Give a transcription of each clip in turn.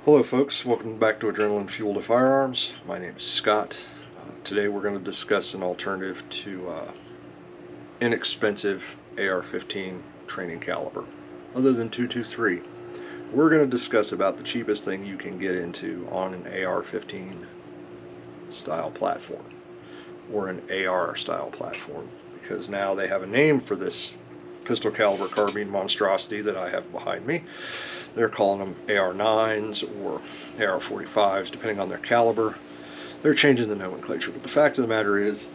Hello folks, welcome back to Adrenaline Fuel to Firearms. My name is Scott. Today we're going to discuss an alternative to inexpensive AR-15 training caliber, other than 223. We're going to discuss about the cheapest thing you can get into on an AR-15 style platform, or an AR style platform, because now they have a name for this pistol caliber carbine monstrosity that I have behind me. They're calling them AR-9s or AR-45s, depending on their caliber. They're changing the nomenclature, but the fact of the matter is,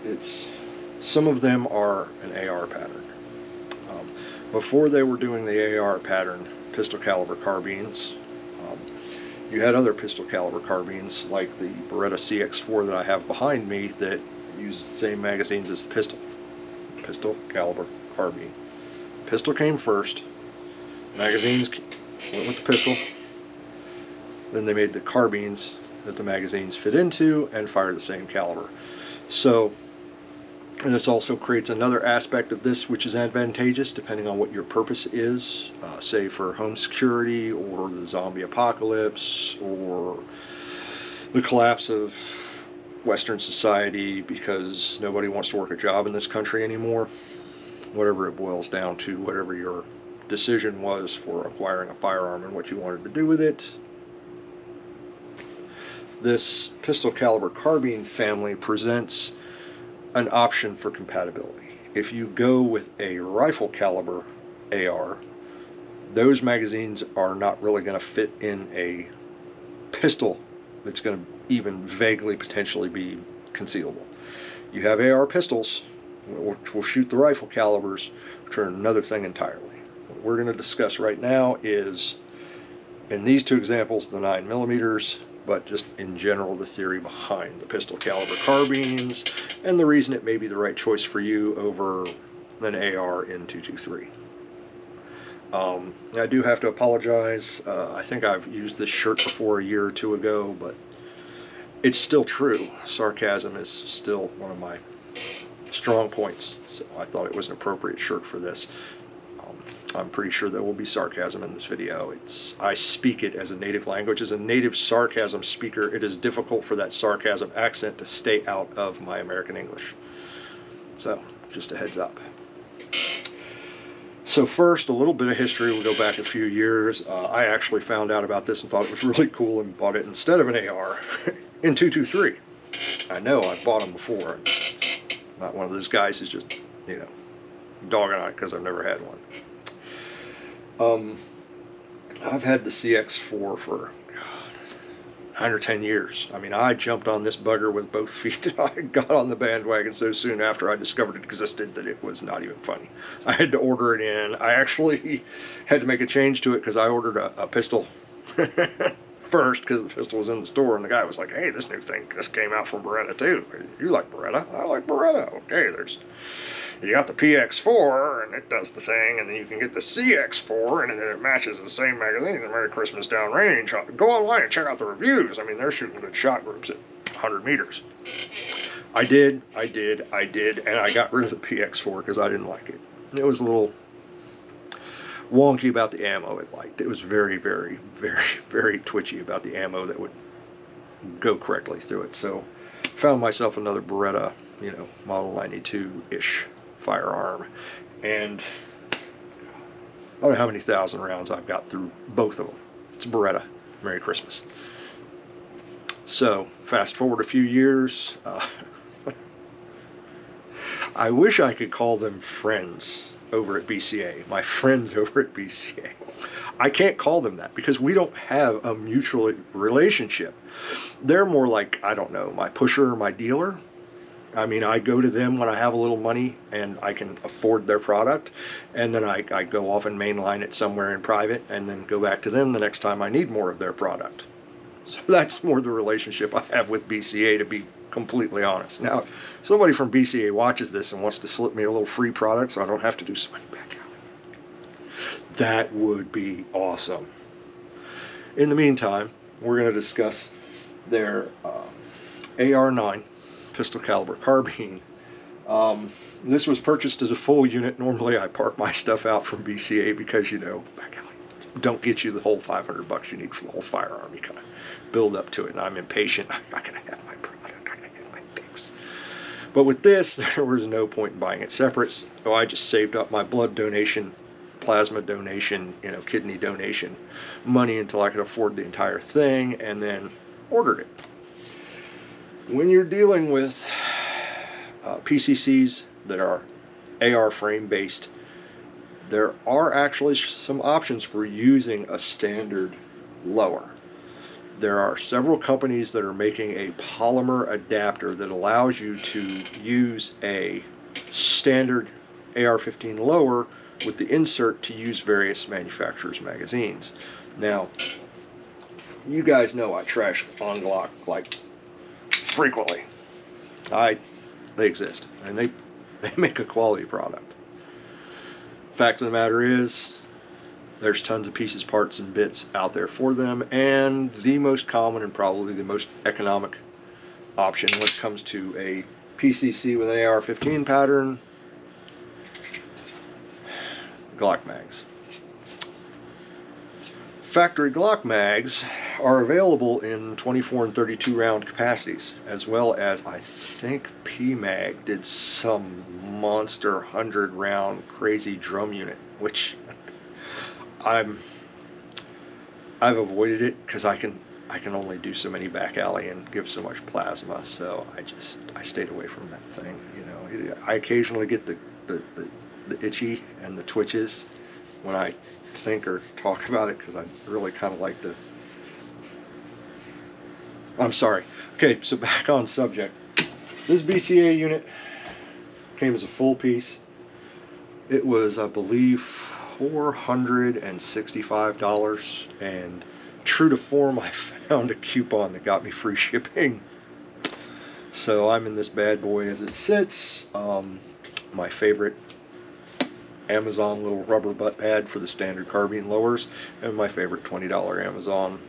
some of them are an AR pattern. Before they were doing the AR pattern pistol caliber carbines, you had other pistol caliber carbines like the Beretta CX4 that I have behind me that uses the same magazines as the pistol caliber carbine. Pistol came first, magazines went with the pistol, then they made the carbines that the magazines fit into and fire the same caliber. So, and this also creates another aspect of this which is advantageous depending on what your purpose is, say for home security or the zombie apocalypse or the collapse of Western society because nobody wants to work a job in this country anymore. Whatever it boils down to, whatever your decision was for acquiring a firearm and what you wanted to do with it. This pistol caliber carbine family presents an option for compatibility. If you go with a rifle caliber AR, those magazines are not really going to fit in a pistol that's going to even vaguely potentially be concealable. You have AR pistols which will shoot the rifle calibers, which are another thing entirely. What we're going to discuss right now is, in these two examples, the 9mm, but just in general the theory behind the pistol caliber carbines and the reason it may be the right choice for you over an AR in 223. I do have to apologize. I think I've used this shirt before a year or two ago, but it's still true. Sarcasm is still one of my strong points, so I thought it was an appropriate shirt for this. I'm pretty sure there will be sarcasm in this video. I speak it as a native language. As a native sarcasm speaker, it is difficult for that sarcasm accent to stay out of my American English. So, just a heads up. So first, a little bit of history. We'll go back a few years. I actually found out about this and thought it was really cool and bought it instead of an AR in 223. I know I've bought them before. It's not one of those guys who's just, dogging on it because I've never had one. I've had the CX4 for 9 or 10 years. I mean, I jumped on this bugger with both feet. I got on the bandwagon so soon after I discovered it existed that it was not even funny. I had to order it in. I actually had to make a change to it because I ordered a pistol first because the pistol was in the store, and the guy was like, hey, this new thing just came out from Beretta too. You like Beretta? I like Beretta. Okay, you got the PX4 and it does the thing, and then you can get the CX4 and then it matches the same magazine, the Merry Christmas Downrange. Go online and check out the reviews. I mean, they're shooting good shot groups at 100 meters. I did, and I got rid of the PX4 because I didn't like it. It was a little wonky about the ammo it liked. It was very, very, very, very twitchy about the ammo that would go correctly through it. So found myself another Beretta, Model 92-ish firearm, and I don't know how many thousand rounds I've got through both of them. It's a Beretta. Merry Christmas. So fast forward a few years. I wish I could call them friends over at BCA. My friends over at BCA. I can't call them that because we don't have a mutual relationship. They're more like, I don't know, my pusher or my dealer. I mean, I go to them when I have a little money and I can afford their product, and then I go off and mainline it somewhere in private and then go back to them the next time I need more of their product. So that's more the relationship I have with BCA, to be completely honest. Now, if somebody from BCA watches this and wants to slip me a little free product so I don't have to do so many back out, that would be awesome. In the meantime, we're going to discuss their AR-9 pistol caliber carbine. This was purchased as a full unit. Normally I park my stuff out from BCA because, back alley. don't get you the whole $500 you need for the whole firearm. You kind of build up to it, and I'm impatient. I'm not going to have my product. I'm going to have my fix. But with this, there was no point in buying it separate. So I just saved up my blood donation, plasma donation, kidney donation money until I could afford the entire thing, and then ordered it. When you're dealing with PCCs that are AR frame based, there are actually some options for using a standard lower. There are several companies that are making a polymer adapter that allows you to use a standard AR-15 lower with the insert to use various manufacturers' magazines. Now, you guys know I trash on Glock like frequently. They exist, and they make a quality product. Fact of the matter is, there's tons of pieces, parts, and bits out there for them, and the most common and probably the most economic option when it comes to a PCC with an AR-15 pattern, Glock mags. Factory Glock mags are available in 24 and 32 round capacities, as well as I think PMag did some monster 100 round crazy drum unit, which I've avoided it because I can only do so many back alley and give so much plasma, so I stayed away from that thing. I occasionally get the itchy and the twitches when I think or talk about it, because I really kind of like to. I'm sorry. Okay, so back on subject. This BCA unit came as a full piece. It was, I believe, $465, and true to form, I found a coupon that got me free shipping. So I'm in this bad boy as it sits. My favorite Amazon little rubber butt pad for the standard carbine lowers, and my favorite $20 Amazon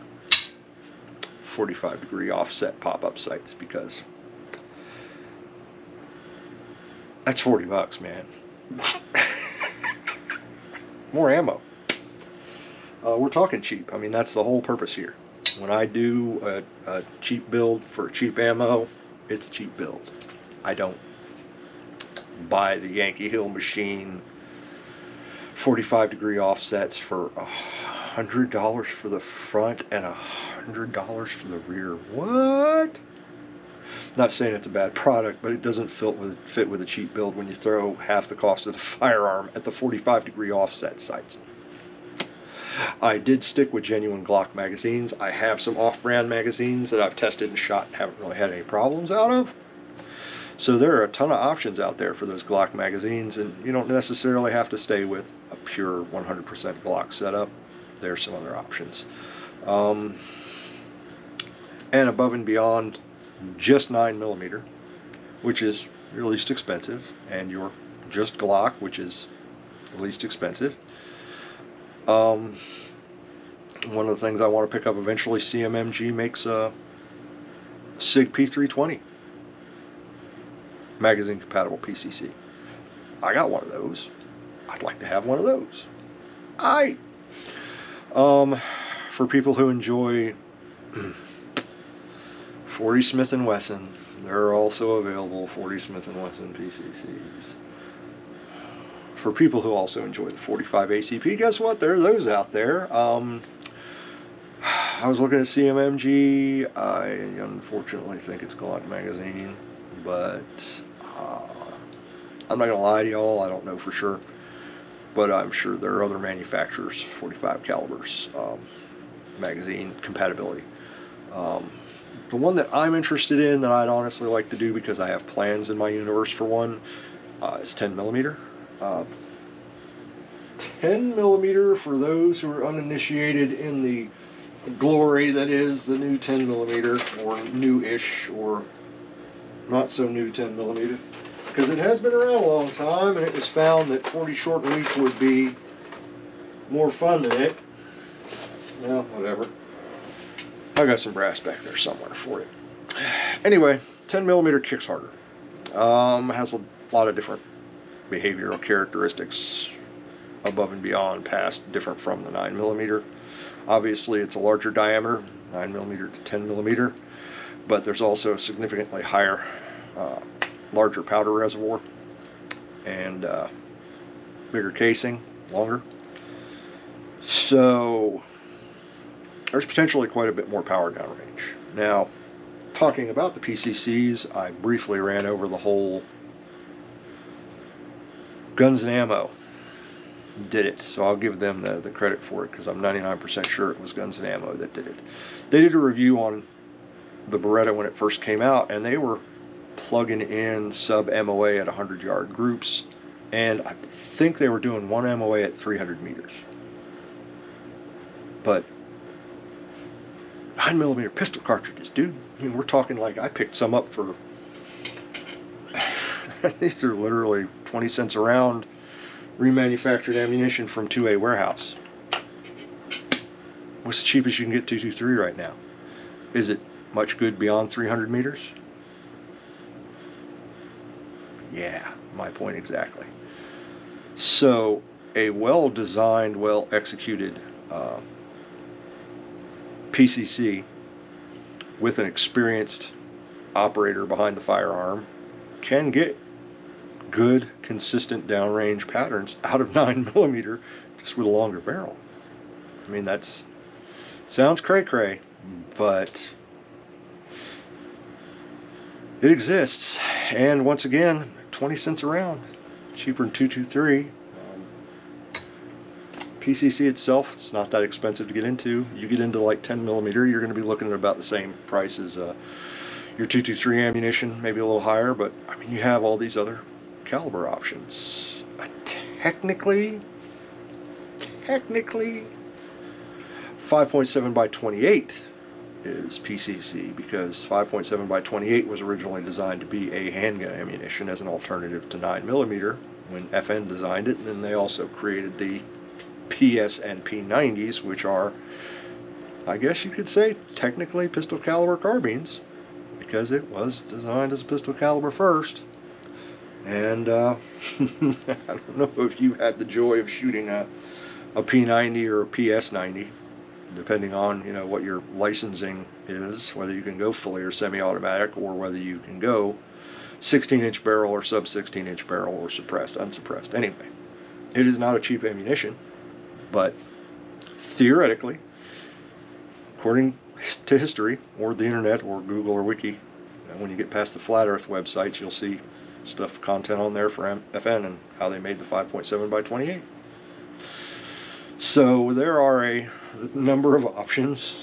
45-degree offset pop-up sights, because that's $40, man. More ammo. We're talking cheap. I mean, that's the whole purpose here. When I do a cheap build for cheap ammo, it's a cheap build. I don't buy the Yankee Hill machine 45-degree offsets for $100 for the front and $100 for the rear. What? Not saying it's a bad product, but it doesn't fit with a cheap build when you throw half the cost of the firearm at the 45-degree offset sights. I did stick with genuine Glock magazines. I have some off-brand magazines that I've tested and shot and haven't really had any problems out of. So there are a ton of options out there for those Glock magazines, and you don't necessarily have to stay with a pure 100% Glock setup. There's some other options. And above and beyond just 9mm, which is your least expensive, and your just Glock, which is the least expensive. One of the things I want to pick up eventually, CMMG makes a SIG P320 magazine compatible PCC. I got one of those. I'd like to have one of those. For people who enjoy 40 Smith & Wesson, there are also available 40 Smith & Wesson PCCs. For people who also enjoy the 45 ACP, guess what? There are those out there. I was looking at CMMG. I unfortunately think it's Glock magazine, but I'm not going to lie to y'all, I don't know for sure. But I'm sure there are other manufacturers, 45 calibers, magazine compatibility. The one that I'm interested in, that I'd honestly like to do because I have plans in my universe for one, is 10mm. 10mm, for those who are uninitiated in the glory that is the new 10mm, or new-ish, or not so new 10mm, because it has been around a long time, and it was found that 40 short and weak would be more fun than it. Well, whatever. I got some brass back there somewhere for it. Anyway, 10mm kicks harder. Has a lot of different behavioral characteristics. above and beyond past different from the 9mm. Obviously, it's a larger diameter, 9mm to 10mm, but there's also a significantly higher, larger powder reservoir and bigger casing, longer. So there's potentially quite a bit more power downrange. Now, talking about the PCCs, I briefly ran over the whole Guns and Ammo did it, so I'll give them the credit for it because I'm 99% sure it was Guns and Ammo that did it. They did a review on the Beretta when it first came out, and they were plugging in sub MOA at 100-yard groups, and I think they were doing 1 MOA at 300 meters. But 9mm pistol cartridges, dude. I mean, we're talking like I picked some up for these are literally 20 cents a round, remanufactured ammunition from 2A warehouse. What's the cheapest you can get 223 right now? Is it much good beyond 300 meters? Yeah, my point exactly. So a well-designed, well-executed PCC with an experienced operator behind the firearm can get good, consistent downrange patterns out of 9mm just with a longer barrel. I mean, that's sounds cray-cray, but it exists. And once again, 20 cents a round, cheaper than 223. PCC itself, it's not that expensive to get into. You get into like 10mm, you're going to be looking at about the same price as your 223 ammunition, maybe a little higher, but I mean, you have all these other caliber options. Technically 5.7 by 28 is PCC because 5.7 by 28 was originally designed to be a handgun ammunition as an alternative to 9mm when FN designed it, and then they also created the PS and P90s, which are, I guess you could say, technically pistol caliber carbines because it was designed as a pistol caliber first. And I don't know if you had the joy of shooting a P90 or a PS90, depending on, you know, what your licensing is, whether you can go fully or semi-automatic, or whether you can go 16-inch barrel or sub 16-inch barrel or suppressed, unsuppressed. Anyway, it is not a cheap ammunition, but theoretically, according to history or the internet or Google or Wiki, when you get past the Flat Earth websites, you'll see stuff, content on there for FN and how they made the 5.7 by 28. So there are a number of options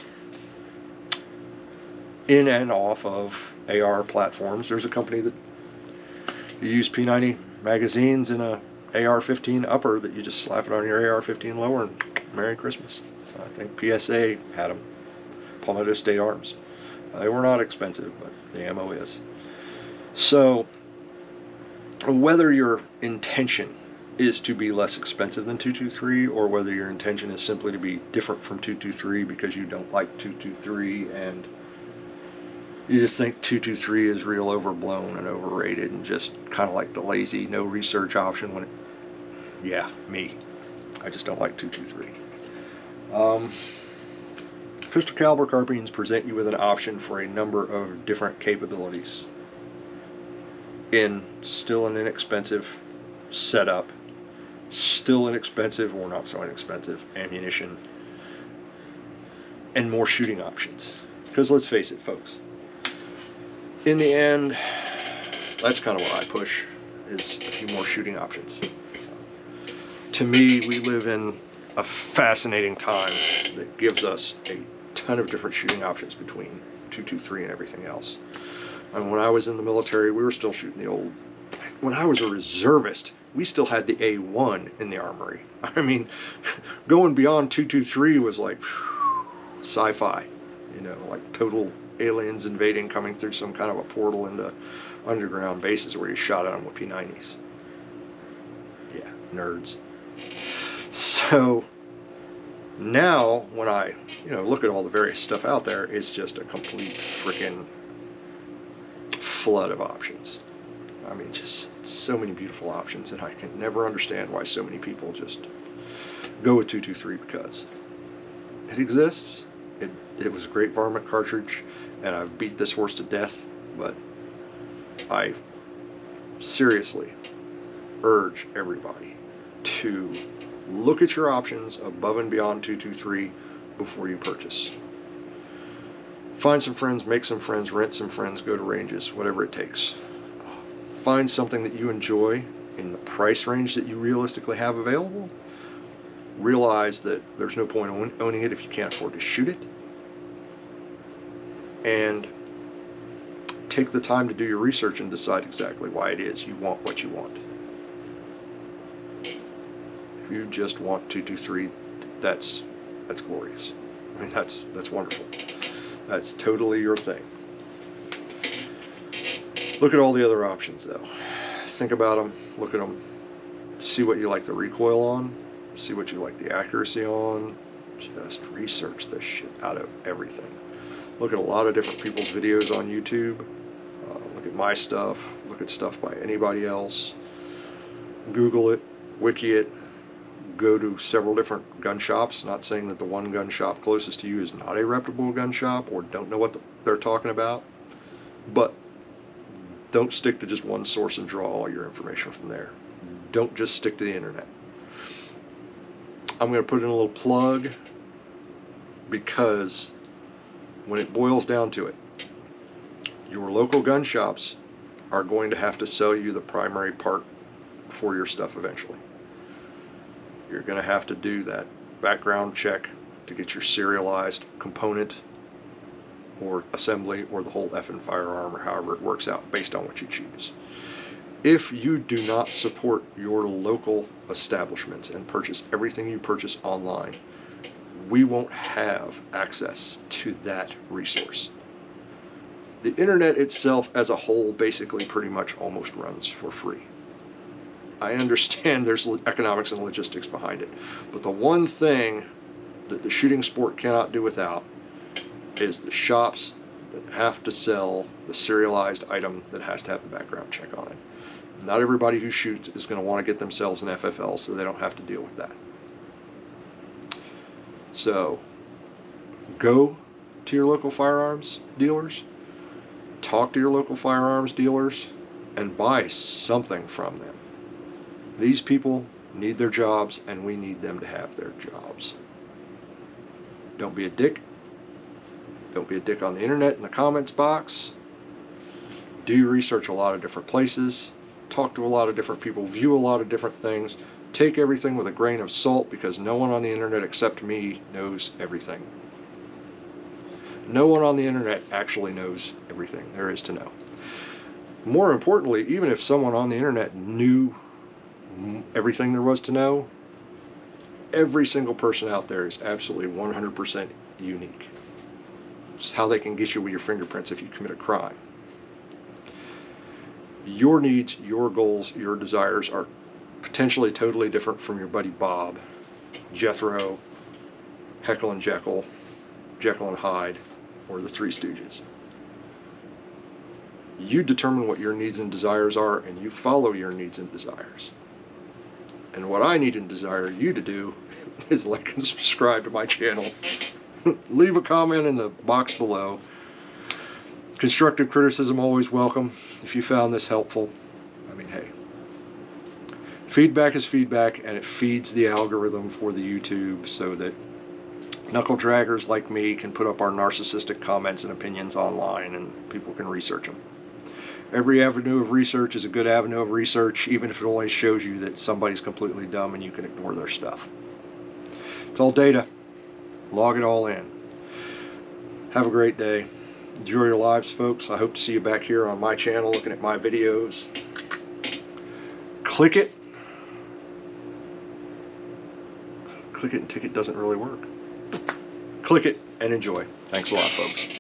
in and off of AR platforms. There's a company that you use P90 magazines in a AR-15 upper that you just slap it on your AR-15 lower and Merry Christmas. I think PSA had them, Palmetto State Arms. They were not expensive, but the ammo is. So whether your intention is to be less expensive than 223, or whether your intention is simply to be different from 223 because you don't like 223 and you just think 223 is real overblown and overrated and just kind of like the lazy, no research option when it, yeah, me. I just don't like 223. Pistol caliber carbines present you with an option for a number of different capabilities in still an inexpensive setup, still inexpensive or not so inexpensive ammunition, and more shooting options. Because let's face it, folks, in the end, that's kind of what I push, is a few more shooting options. To me, we live in a fascinating time that gives us a ton of different shooting options between 223 and everything else. And when I was in the military, we were still shooting the old. When I was a reservist, we still had the A1 in the armory. I mean, going beyond 223 was like sci-fi, you know, like total aliens invading, coming through some kind of a portal into underground bases where you shot at them with P90s. Yeah, nerds. So now when I, you know, look at all the various stuff out there, it's just a complete freaking flood of options. I mean, just so many beautiful options, and I can never understand why so many people just go with 223 because it exists. It was a great varmint cartridge, and I've beat this horse to death, but I seriously urge everybody to look at your options above and beyond 223 before you purchase. Find some friends, make some friends, rent some friends, go to ranges, whatever it takes. Find something that you enjoy in the price range that you realistically have available. Realize that there's no point in owning it if you can't afford to shoot it. And take the time to do your research and decide exactly why it is you want what you want. If you just want 223, that's glorious. I mean, that's wonderful. That's totally your thing. Look at all the other options though. Think about them, look at them, see what you like the recoil on, see what you like the accuracy on. Just research this shit out of everything. Look at a lot of different people's videos on YouTube. Look at my stuff, look at stuff by anybody else. Google it, wiki it, go to several different gun shops. Not saying that the one gun shop closest to you is not a reputable gun shop or don't know what they're talking about, but don't stick to just one source and draw all your information from there. Don't just stick to the internet. I'm going to put in a little plug because when it boils down to it, your local gun shops are going to have to sell you the primary part for your stuff eventually. You're going to have to do that background check to get your serialized component or assembly or the whole effing firearm, or however it works out based on what you choose. If you do not support your local establishments and purchase everything you purchase online, we won't have access to that resource. The internet itself as a whole basically pretty much almost runs for free. I understand there's economics and logistics behind it, but the one thing that the shooting sport cannot do without is the shops that have to sell the serialized item that has to have the background check on it. Not everybody who shoots is going to want to get themselves an FFL, so they don't have to deal with that. So go to your local firearms dealers, talk to your local firearms dealers, and buy something from them. These people need their jobs, and we need them to have their jobs. Don't be a dick. Don't be a dick on the internet in the comments box. Do your research a lot of different places. Talk to a lot of different people. View a lot of different things. Take everything with a grain of salt, because no one on the internet except me knows everything. No one on the internet actually knows everything there is to know. More importantly, even if someone on the internet knew everything there was to know, every single person out there is absolutely 100% unique. It's how they can get you with your fingerprints if you commit a crime. Your needs, your goals, your desires are potentially totally different from your buddy Bob, Jethro, Heckle and Jekyll, Jekyll and Hyde, or the Three Stooges. You determine what your needs and desires are, and you follow your needs and desires. And what I need and desire you to do is like and subscribe to my channel. Leave a comment in the box below. Constructive criticism always welcome. If you found this helpful, I mean, hey. Feedback is feedback, and it feeds the algorithm for the YouTube so that knuckle draggers like me can put up our narcissistic comments and opinions online, and people can research them. Every avenue of research is a good avenue of research, even if it only shows you that somebody's completely dumb and you can ignore their stuff. It's all data. Log it all in. Have a great day. Enjoy your lives, folks. I hope to see you back here on my channel looking at my videos. Click it. Click it and ticket doesn't really work. Click it and enjoy. Thanks a lot, folks.